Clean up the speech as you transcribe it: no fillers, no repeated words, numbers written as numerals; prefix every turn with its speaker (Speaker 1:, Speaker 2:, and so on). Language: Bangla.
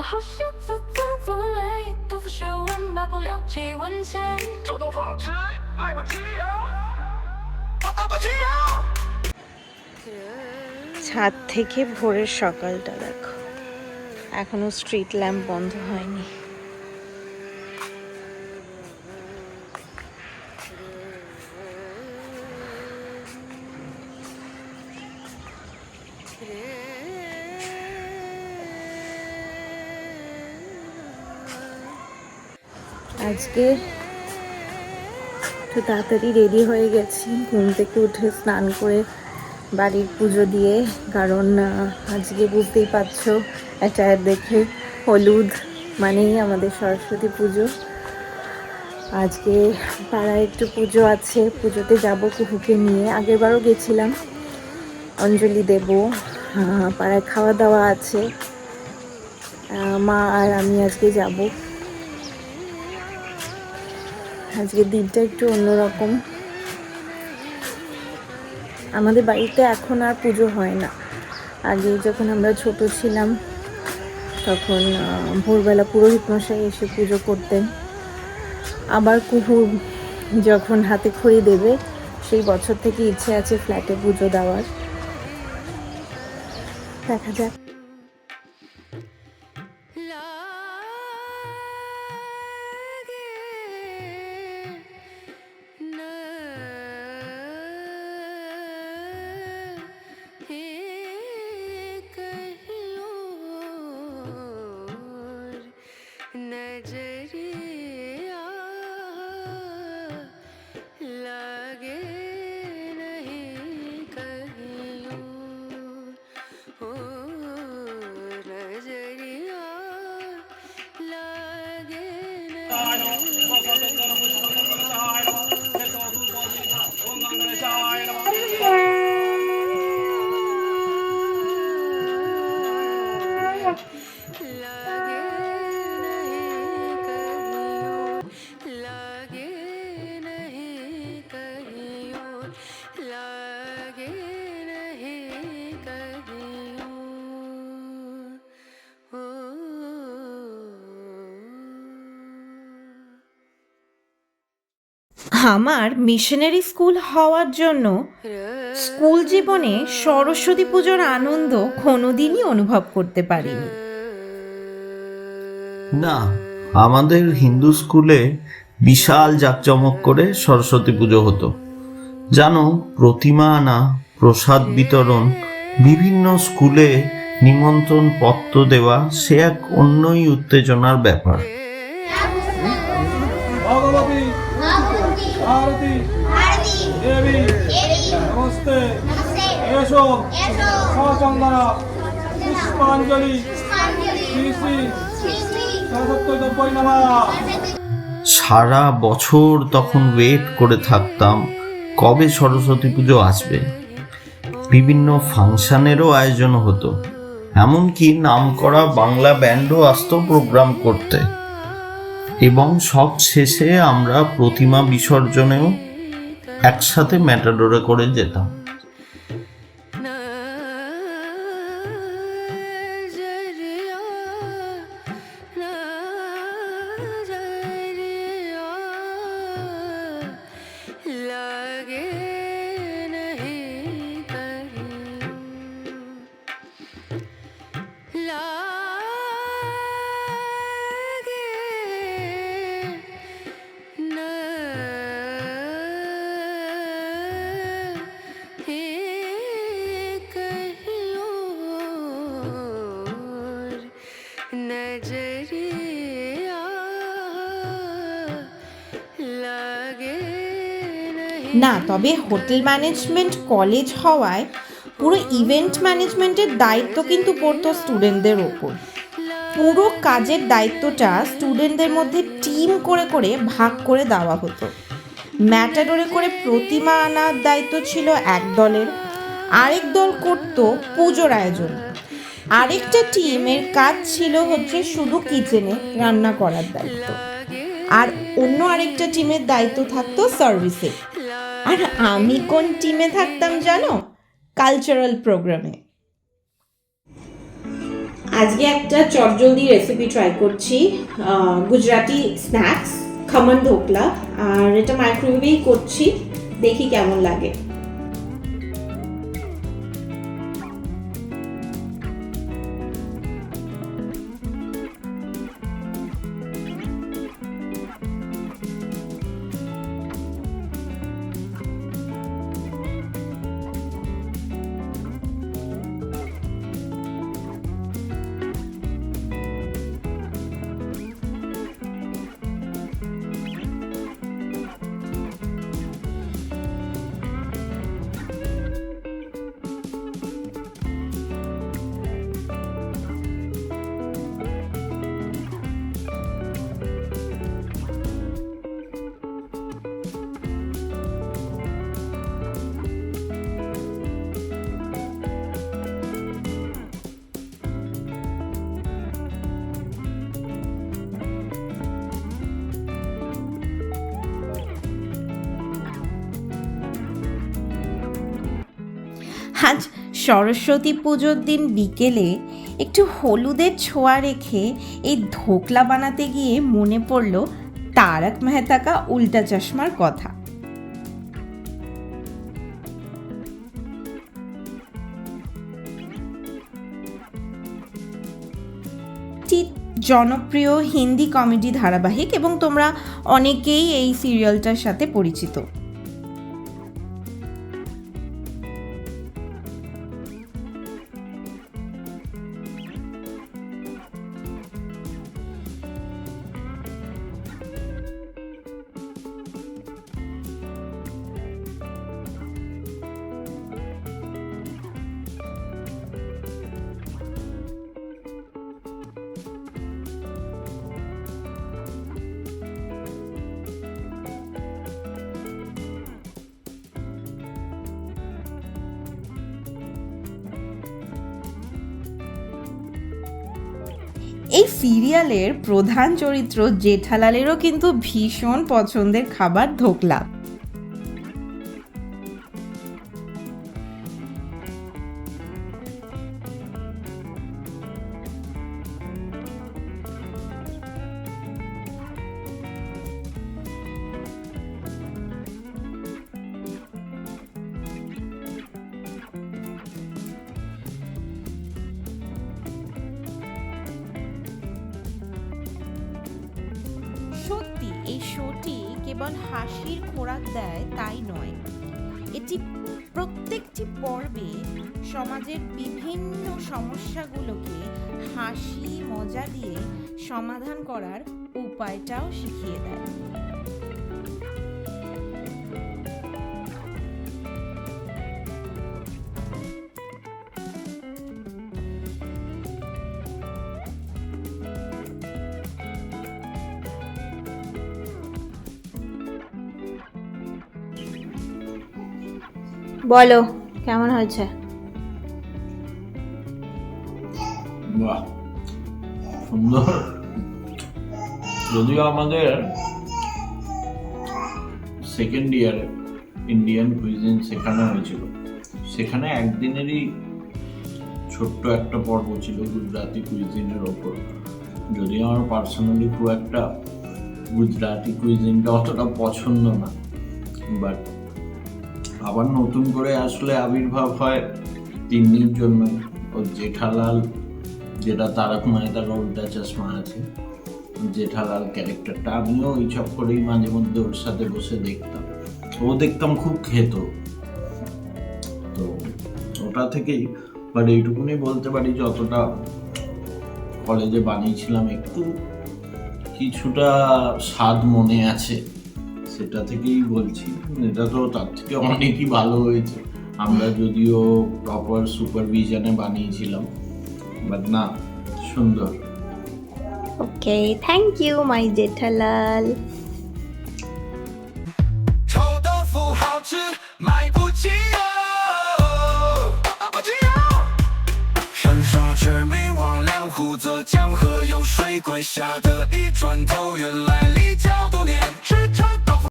Speaker 1: 好像自自不累，都不是问吧，不了几文钱，手动放置，爱不及呀，爱不及呀。
Speaker 2: ছাদ থেকে ভোরের সকালটা দেখো, এখনো স্ট্রিট ল্যাম্প বন্ধ হয়নি। আজকে একটু তাড়াতাড়ি রেডি হয়ে গেছি, ঘুম থেকে উঠে স্নান করে বাড়ির পুজো দিয়ে, কারণ আজকে বুঝতেই পারছো অ্যাটায়ার দেখে হলুদ মানেই আমাদের সরস্বতী পুজো। আজকে পাড়ায় একটু পুজো আছে, পুজোতে যাবো কুহুকে নিয়ে। আগেরবারও গেছিলাম, অঞ্জলি দেব, পাড়ায় খাওয়া দাওয়া আছে, মা আর আমি আজকে যাব। আজকের দিনটা একটু অন্যরকম। আমাদের বাড়িতে এখন আর পুজো হয় না। আগে যখন আমরা ছোট ছিলাম তখন ভোরবেলা পুরোহিত মশাই এসে পুজো করতেন। আবার কুহু যখন হাতে খড়ি দেবে সেই বছর থেকে ইচ্ছে আছে ফ্ল্যাটে পুজো দেওয়ার। দেখা যাক।
Speaker 3: আমার মিশনারি স্কুল হওয়ার জন্য স্কুল জীবনে সরস্বতী পুজোর আনন্দ কোনোদিনই অনুভব করতে পারিনি।
Speaker 4: না, আমাদের হিন্দু স্কুলে বিশাল জাঁকজমক করে সরস্বতী পুজো হতো। জানো, প্রতিমা আনা, প্রসাদ বিতরণ, বিভিন্ন স্কুলে নিমন্ত্রণ পত্র দেওয়া, সে এক অন্যই উত্তেজনার ব্যাপার। সারা বছর তখন ওয়েট করে থাকতাম কবে সরস্বতী পুজো আসবে। বিভিন্ন ফাংশনেরও আয়োজন হতো, এমনকি নামকরা বাংলা ব্যান্ডও আসতো প্রোগ্রাম করতে। এবং সব শেষে আমরা প্রতিমা বিসর্জনেও একসাথে ম্যাটাডোরে করে যেতাম।
Speaker 3: না, তবে হোটেল ম্যানেজমেন্ট কলেজ হওয়ায় পুরো ইভেন্ট ম্যানেজমেন্টের দায়িত্ব কিন্তু পড়তো স্টুডেন্টদের ওপর। পুরো কাজের দায়িত্বটা স্টুডেন্টদের মধ্যে টিম করে করে ভাগ করে দেওয়া হতো। ম্যাটাডোরে করে প্রতিমা আনার দায়িত্ব ছিল এক দলের, আরেক দল করতো পুজোর আয়োজন, আরেকটা টিমের কাজ ছিল হচ্ছে শুধু কিচেনে রান্না করার দায়িত্ব, আর অন্য আরেকটা টিমের দায়িত্ব থাকতো সার্ভিসে। আর আমি কোন টিমে থাকতাম জানো? কালচারাল প্রোগ্রামে। আজকে একটা চটজলদি রেসিপি ট্রাই করছি, গুজরাটি স্ন্যাক্স খমন ধোকলা, আর এটা মাইক্রোওয়েভেই করছি, দেখি কেমন লাগে। আজ সরস্বতী পুজোর দিন বিকেলে একটু হলুদের ছোঁয়া রেখে এই ধোকলা বানাতে গিয়ে মনে পড়ল তারক মেহতা কা উল্টা চশমার কথা। জনপ্রিয় হিন্দি কমেডি ধারাবাহিক, এবং তোমরা অনেকেই এই সিরিয়ালটার সাথে পরিচিত। এই সিরিয়ালের প্রধান চরিত্র জেঠালালেরও কিন্তু ভীষণ পছন্দের খাবার ধোকলা। সত্যি এই শোটি কেবল হাসির খোরাক দেয় তাই নয়, এটি প্রত্যেকটি পর্বে সমাজের বিভিন্ন সমস্যাগুলোকে হাসি মজা দিয়ে সমাধান করার উপায়টাও শিখিয়ে দেয়।
Speaker 2: বলো কেমন হয়েছে?
Speaker 4: বাহ, সুন্দর। যদিও আমাদের সেকেন্ড ইয়ারে ইন্ডিয়ান কুইজিন শেখানো হয়েছিল, সেখানে একদিনেরই ছোট্ট একটা পর্ব ছিল গুজরাটি কুইজিনের ওপর। যদিও আমার পার্সোনালি খুব একটা গুজরাটি কুইজিনটা অতটা পছন্দ না, বাট আবার নতুন করে আসলে আবির্ভাব হয় তিন্নির জন্য। ও জেঠালাল, যেটা তারক মেহতার উল্টা চশমা আছে, জেঠালাল ক্যারেক্টারটা আমিও ওই সব করেই মাঝে মধ্যে ওর সাথে বসে দেখতাম। ও দেখতাম খুব খেত, তো ওটা থেকেই। বাট এইটুকুনি বলতে পারি যতটা কলেজে বানিয়েছিলাম একটু কিছুটা স্বাদ মনে আছে, সেটা থেকেই বলছি। এটা তো তার থেকে অনেকই ভালো হয়েছে, আমরা যদিও প্রপার সুপারভিশনে বানিয়েছিলাম, বাট না, সুন্দর।
Speaker 2: ওকে, থ্যাংক ইউ মাই জেঠালাল।
Speaker 1: 虎则江河有水，怪下的一转头，原来离